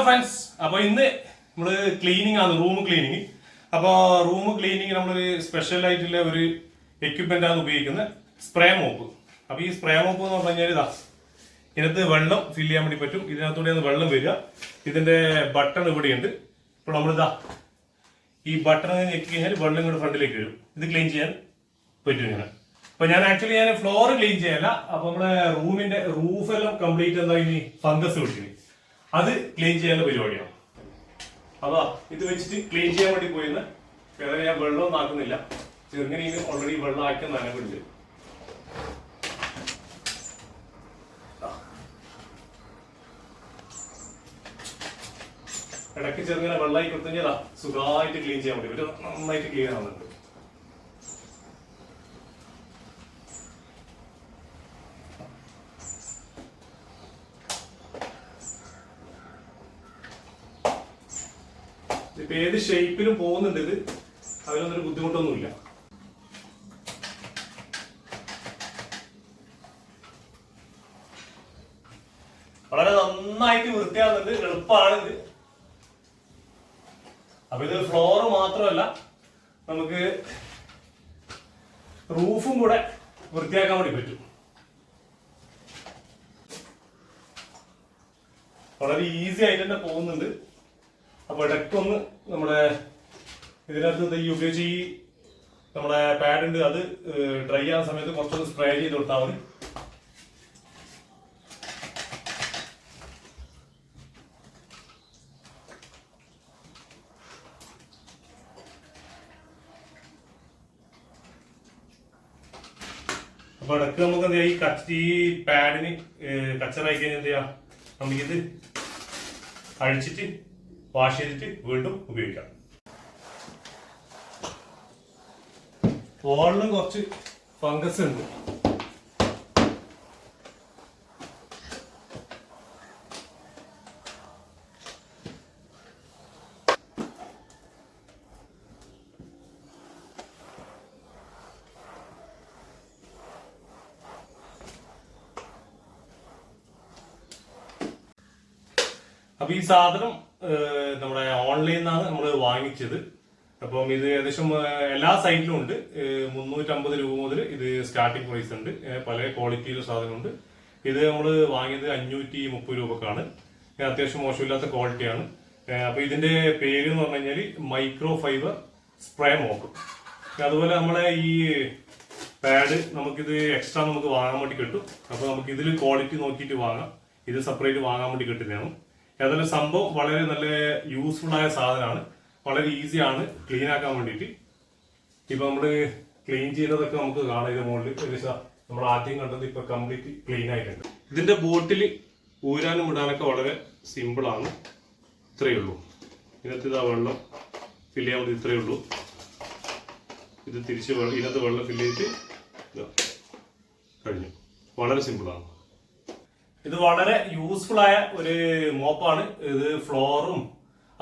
Friends, അപ്പോൾ ഇന്ന് നമ്മൾ ക്ലീനിങ് ആണ്, റൂം ക്ലീനിങ്. അപ്പോൾ റൂം ക്ലീനിങ് നമ്മളൊരു സ്പെഷ്യൽ ആയിട്ടുള്ള ഒരു എക്യുപ്മെന്റ് ആണ് ഉപയോഗിക്കുന്നത്, സ്പ്രേ മോപ്പ്. അപ്പോൾ ഈ സ്പ്രേ മോപ്പ് എന്ന് പറഞ്ഞു കഴിഞ്ഞാൽ ഇതാ, ഇതിനകത്ത് വെള്ളം ഫില്ല് ചെയ്യാൻ വേണ്ടി പറ്റും. ഇതിനകത്തൂടെയാണ് വെള്ളം വരിക. ഇതിന്റെ ബട്ടൺ ഇവിടെയുണ്ട്. ഇപ്പോൾ നമ്മളിതാ ഈ ബട്ടൺ ഞെക്കി കഴിഞ്ഞാൽ വെള്ളം ഇങ്ങോട്ട് ഫ്രണ്ടിലേക്ക് വരും. ഇത് ക്ലീൻ ചെയ്യാൻ പറ്റും ഇങ്ങനെ. അപ്പൊ ഞാൻ ഫ്ലോർ ക്ലീൻ ചെയ്യല്ല. അപ്പൊ നമ്മുടെ റൂമിന്റെ റൂഫെല്ലാം കംപ്ലീറ്റ് എന്താ ഇനി ഫംഗസ് പിടിച്ചിന്, അത് ക്ലീൻ ചെയ്യാനുള്ള പരിപാടിയാണ്. അതാ ഇത് വെച്ചിട്ട് ക്ലീൻ ചെയ്യാൻ വേണ്ടി പോയിന്ന്. വേറെ ഞാൻ വെള്ളമൊന്നും ആക്കുന്നില്ല, ചെറുങ്ങനെ ഓൾറെഡി വെള്ളം ആക്കാൻ നനവുണ്ട്. ഇടയ്ക്ക് ചെറുങ്ങനെ വെള്ളമായി കൊടുത്തുകഴിഞ്ഞാൽ സുഖമായിട്ട് ക്ലീൻ ചെയ്യാൻ വേണ്ടി ഒരു നന്നായിട്ട് ക്ലീൻ ആവുന്നുണ്ട്. ഇപ്പൊ ഏത് ഷേപ്പിലും പോകുന്നുണ്ട്. ഇത് അതിനൊന്നൊരു ബുദ്ധിമുട്ടൊന്നുമില്ല. വളരെ നന്നായിട്ട് വൃത്തിയാകുന്നുണ്ട്, എളുപ്പമാണ് ഇത്. അപ്പൊ ഇത് ഫ്ലോർ മാത്രമല്ല, നമുക്ക് റൂഫും കൂടെ വൃത്തിയാക്കാൻ വേണ്ടി പറ്റും. വളരെ ഈസി ആയിട്ട് തന്നെ പോകുന്നുണ്ട്. അപ്പൊ ഇടയ്ക്കൊന്ന് നമ്മുടെ ഇതിനകത്ത് ഈ ഉപയോഗിച്ച് ഈ നമ്മുടെ പാഡ് ഉണ്ട്, അത് ഡ്രൈ ആവുന്ന സമയത്ത് കുറച്ചൊന്ന് സ്പ്രേ ചെയ്ത് കൊടുത്താൽ മതി. അപ്പൊ ഇടയ്ക്ക് നമുക്ക് എന്താ ഈ പാഡിന് കച്ചറായി കഴിഞ്ഞാൽ എന്ത് ചെയ്യാം, നമുക്കിത് അഴിച്ചിട്ട് വാഷ് ചെയ്തിട്ട് വീണ്ടും ഉപയോഗിക്കാം. വാളിലും കുറച്ച് ഫംഗസ് ഉണ്ട്. അപ്പൊ ഈ സാധനം നമ്മുടെ ഓൺലൈനിൽ നിന്നാണ് നമ്മൾ വാങ്ങിച്ചത്. അപ്പം ഇത് ഏകദേശം എല്ലാ സൈറ്റിലും ഉണ്ട്. 350 രൂപ മുതൽ ഇത് സ്റ്റാർട്ടിംഗ് പ്രൈസ് ഉണ്ട്. പല ക്വാളിറ്റിയിലും സാധനമുണ്ട്. ഇത് നമ്മൾ വാങ്ങിയത് 530 രൂപക്കാണ്. അത്യാവശ്യം മോശമില്ലാത്ത ക്വാളിറ്റിയാണ്. അപ്പൊ ഇതിന്റെ പേര് എന്ന് പറഞ്ഞു കഴിഞ്ഞാൽ മൈക്രോഫൈബർ സ്പ്രേ മോപ്പ്. അതുപോലെ നമ്മളെ ഈ പാഡ് നമുക്കിത് എക്സ്ട്രാ നമുക്ക് വാങ്ങാൻ വേണ്ടി കിട്ടും. അപ്പൊ നമുക്ക് ഇതിൽ ക്വാളിറ്റി നോക്കിയിട്ട് വാങ്ങാം. ഇത് സെപ്പറേറ്റ് വാങ്ങാൻ വേണ്ടി കിട്ടുന്നതാണ്. ഏതായാലും സംഭവം വളരെ നല്ല യൂസ്ഫുൾ ആയ സാധനമാണ്. വളരെ ഈസിയാണ് ക്ലീൻ ആക്കാൻ വേണ്ടിയിട്ട്. ഇപ്പൊ നമ്മള് ക്ലീൻ ചെയ്യുന്നതൊക്കെ നമുക്ക് കാണാം. ഇതിന്റെ മുകളിൽ ഏകദേശം നമ്മൾ ആദ്യം കണ്ടത് ഇപ്പൊ കംപ്ലീറ്റ് ക്ലീൻ ആയിട്ടുണ്ട്. ഇതിന്റെ ബോട്ടിൽ ഊരാനും ഇടാനൊക്കെ വളരെ സിമ്പിൾ ആണ്. ഇത്രയേ ഉള്ളൂ. ഇതിനകത്ത് ഇതാ വെള്ളം ഫില്ല് ചെയ്യാൻ വേണ്ടി ഇത്രയേ ഉള്ളൂ. ഇത് തിരിച്ച് ഇതിനകത്ത് വെള്ളം ഫില്ല് ചെയ്തിട്ട് കഴിഞ്ഞു. വളരെ സിമ്പിളാണ്. ഇത് വളരെ യൂസ്ഫുൾ ആയ ഒരു മോപ്പാണ്. ഇത് ഫ്ലോറും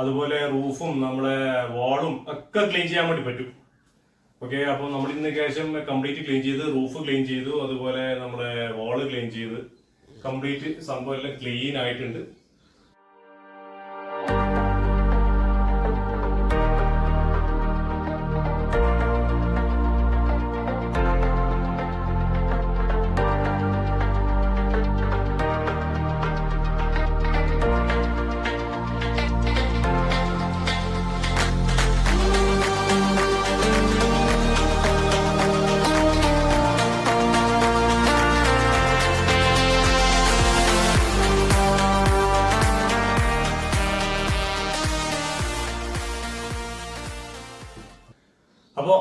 അതുപോലെ റൂഫും നമ്മുടെ വാളും ഒക്കെ ക്ലീൻ ചെയ്യാൻ വേണ്ടി പറ്റും. ഓക്കെ, അപ്പോൾ നമ്മൾ ഇന്ന് ശേഷം കംപ്ലീറ്റ് ക്ലീൻ ചെയ്ത്, റൂഫ് ക്ലീൻ ചെയ്തു, അതുപോലെ നമ്മുടെ വാള് ക്ലീൻ ചെയ്ത്, കംപ്ലീറ്റ് സംഭവം എല്ലാം ക്ലീൻ ആയിട്ടുണ്ട്. അപ്പോൾ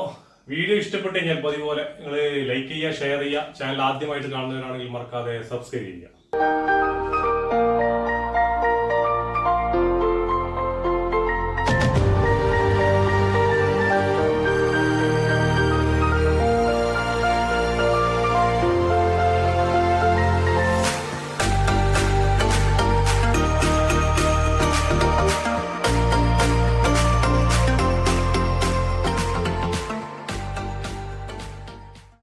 വീഡിയോ ഇഷ്ടപ്പെട്ട് കഴിഞ്ഞാൽ പതിപോലെ നിങ്ങൾ ലൈക്ക് ചെയ്യുക, ഷെയർ ചെയ്യുക. ചാനൽ ആദ്യമായിട്ട് കാണുന്നവരാണെങ്കിൽ മറക്കാതെ സബ്സ്ക്രൈബ് ചെയ്യുക.